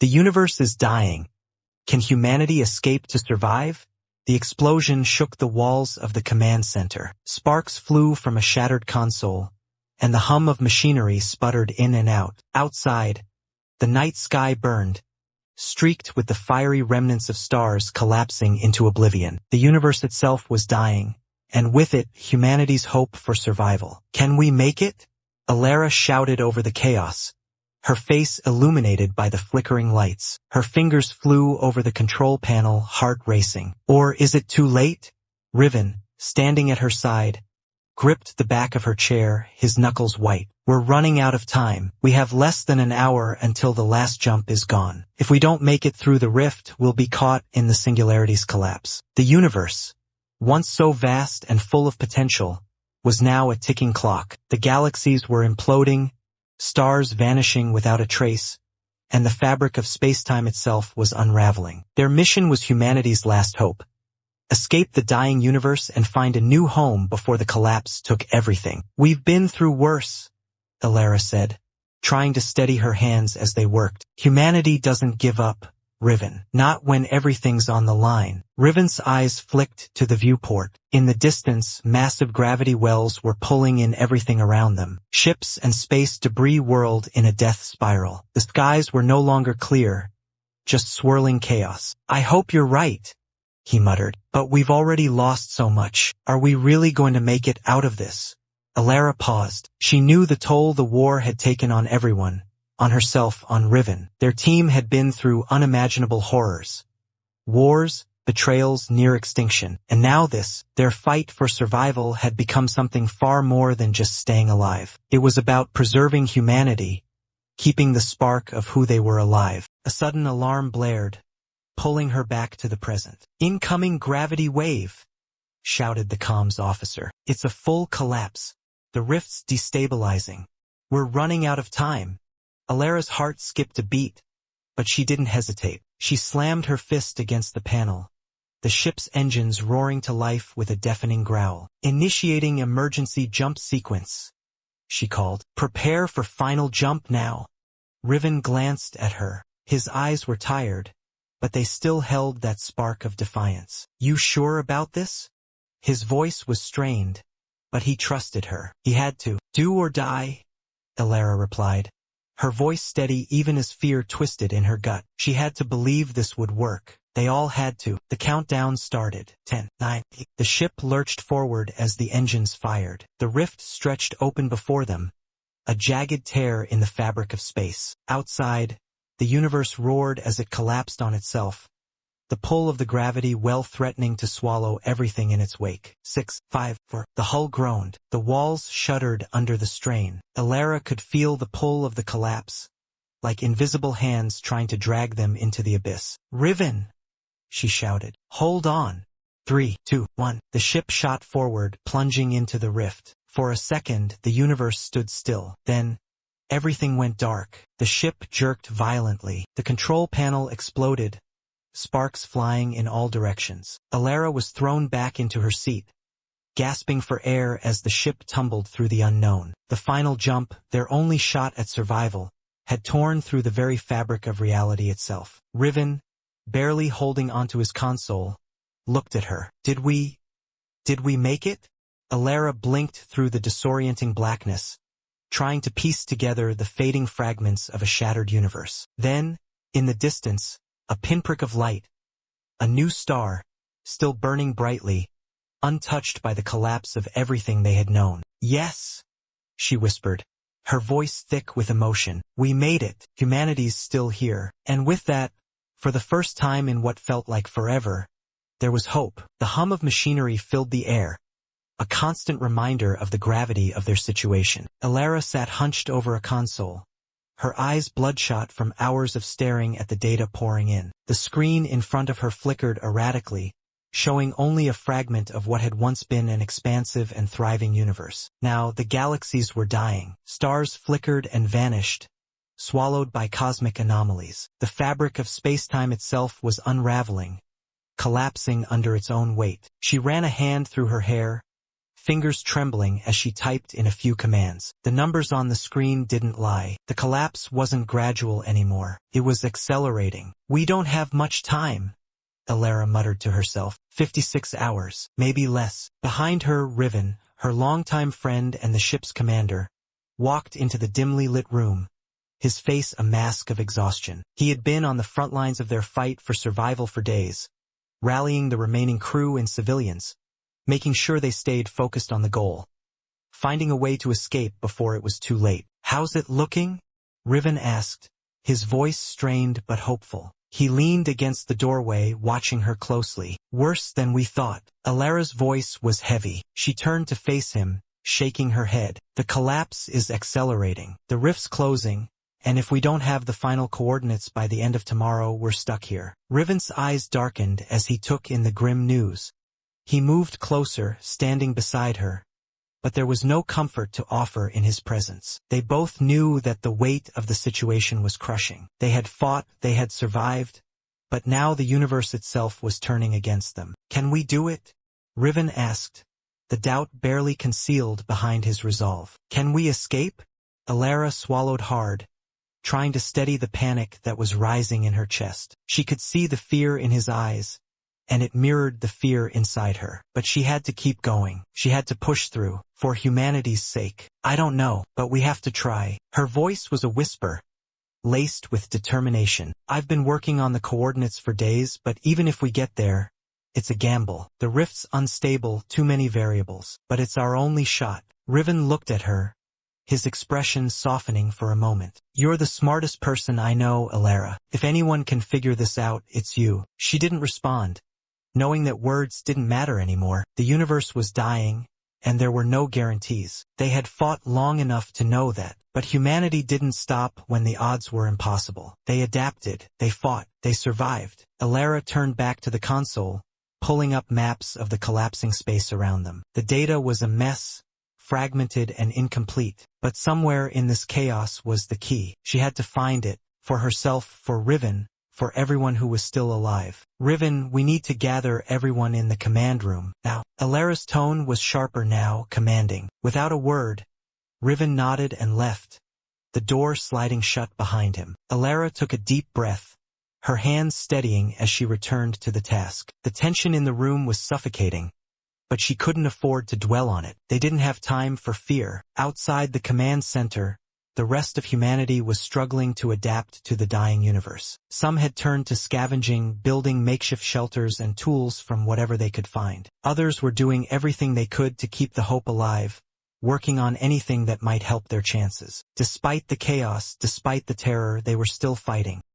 The universe is dying. Can humanity escape to survive? The explosion shook the walls of the command center. Sparks flew from a shattered console, and the hum of machinery sputtered in and out. Outside, the night sky burned, streaked with the fiery remnants of stars collapsing into oblivion. The universe itself was dying, and with it, humanity's hope for survival. Can we make it? Alara shouted over the chaos, her face illuminated by the flickering lights. Her fingers flew over the control panel, heart racing. Or is it too late? Riven, standing at her side, gripped the back of her chair, his knuckles white. We're running out of time. We have less than an hour until the last jump is gone. If we don't make it through the rift, we'll be caught in the singularity's collapse. The universe, once so vast and full of potential, was now a ticking clock. The galaxies were imploding, stars vanishing without a trace, and the fabric of space-time itself was unraveling. Their mission was humanity's last hope. Escape the dying universe and find a new home before the collapse took everything. We've been through worse, Alara said, trying to steady her hands as they worked. Humanity doesn't give up, Riven. Not when everything's on the line. Riven's eyes flicked to the viewport. In the distance, massive gravity wells were pulling in everything around them. Ships and space debris whirled in a death spiral. The skies were no longer clear, just swirling chaos. I hope you're right, he muttered. But we've already lost so much. Are we really going to make it out of this? Alara paused. She knew the toll the war had taken on everyone, on herself, on Riven. Their team had been through unimaginable horrors. Wars, betrayals, near extinction. And now this, their fight for survival, had become something far more than just staying alive. It was about preserving humanity, keeping the spark of who they were alive. A sudden alarm blared, pulling her back to the present. Incoming gravity wave, shouted the comms officer. It's a full collapse. The rift's destabilizing. We're running out of time. Alara's heart skipped a beat, but she didn't hesitate. She slammed her fist against the panel, the ship's engines roaring to life with a deafening growl. Initiating emergency jump sequence, she called. Prepare for final jump now. Riven glanced at her. His eyes were tired, but they still held that spark of defiance. You sure about this? His voice was strained, but he trusted her. He had to. Do or die, Alara replied, her voice steady even as fear twisted in her gut. She had to believe this would work. They all had to. The countdown started. 10, 9, 8. The ship lurched forward as the engines fired. The rift stretched open before them, a jagged tear in the fabric of space. Outside, the universe roared as it collapsed on itself, the pull of the gravity well threatening to swallow everything in its wake. 6, 5, 4. The hull groaned. The walls shuddered under the strain. Alara could feel the pull of the collapse, like invisible hands trying to drag them into the abyss. Riven, she shouted. Hold on. 3, 2, 1. The ship shot forward, plunging into the rift. For a second, the universe stood still. Then, everything went dark. The ship jerked violently. The control panel exploded, sparks flying in all directions. Alara was thrown back into her seat, gasping for air as the ship tumbled through the unknown. The final jump, their only shot at survival, had torn through the very fabric of reality itself. Riven, barely holding onto his console, looked at her. Did we make it? Alara blinked through the disorienting blackness, trying to piece together the fading fragments of a shattered universe. Then, in the distance, a pinprick of light, a new star, still burning brightly, untouched by the collapse of everything they had known. Yes, she whispered, her voice thick with emotion. We made it. Humanity's still here. And with that, for the first time in what felt like forever, there was hope. The hum of machinery filled the air, a constant reminder of the gravity of their situation. Alara sat hunched over a console, her eyes bloodshot from hours of staring at the data pouring in. The screen in front of her flickered erratically, showing only a fragment of what had once been an expansive and thriving universe. Now the galaxies were dying. Stars flickered and vanished, swallowed by cosmic anomalies. The fabric of space-time itself was unraveling, collapsing under its own weight. She ran a hand through her hair, fingers trembling as she typed in a few commands. The numbers on the screen didn't lie. The collapse wasn't gradual anymore. It was accelerating. "We don't have much time," Alara muttered to herself. 56 hours, maybe less. Behind her, Riven, her longtime friend and the ship's commander, walked into the dimly lit room, his face a mask of exhaustion. He had been on the front lines of their fight for survival for days, rallying the remaining crew and civilians, making sure they stayed focused on the goal, finding a way to escape before it was too late. "How's it looking?" Riven asked, his voice strained but hopeful. He leaned against the doorway, watching her closely. "Worse than we thought." Alara's voice was heavy. She turned to face him, shaking her head. "The collapse is accelerating. The rift's closing, and if we don't have the final coordinates by the end of tomorrow, we're stuck here." Riven's eyes darkened as he took in the grim news. He moved closer, standing beside her, but there was no comfort to offer in his presence. They both knew that the weight of the situation was crushing. They had fought, they had survived, but now the universe itself was turning against them. "Can we do it?" Riven asked, the doubt barely concealed behind his resolve. "Can we escape?" Alara swallowed hard, trying to steady the panic that was rising in her chest. She could see the fear in his eyes, and it mirrored the fear inside her. But she had to keep going. She had to push through, for humanity's sake. "I don't know, but we have to try." Her voice was a whisper, laced with determination. "I've been working on the coordinates for days, but even if we get there, it's a gamble. The rift's unstable, too many variables. But it's our only shot." Riven looked at her, his expression softening for a moment. "You're the smartest person I know, Alara. If anyone can figure this out, it's you." She didn't respond, knowing that words didn't matter anymore. The universe was dying, and there were no guarantees. They had fought long enough to know that. But humanity didn't stop when the odds were impossible. They adapted, they fought, they survived. Alara turned back to the console, pulling up maps of the collapsing space around them. The data was a mess, fragmented and incomplete. But somewhere in this chaos was the key. She had to find it, for herself, for Riven, for everyone who was still alive. "Riven, we need to gather everyone in the command room now." Alara's tone was sharper now, commanding. Without a word, Riven nodded and left, the door sliding shut behind him. Alara took a deep breath, her hands steadying as she returned to the task. The tension in the room was suffocating, but she couldn't afford to dwell on it. They didn't have time for fear. Outside the command center, the rest of humanity was struggling to adapt to the dying universe. Some had turned to scavenging, building makeshift shelters and tools from whatever they could find. Others were doing everything they could to keep the hope alive, working on anything that might help their chances. Despite the chaos, despite the terror, they were still fighting.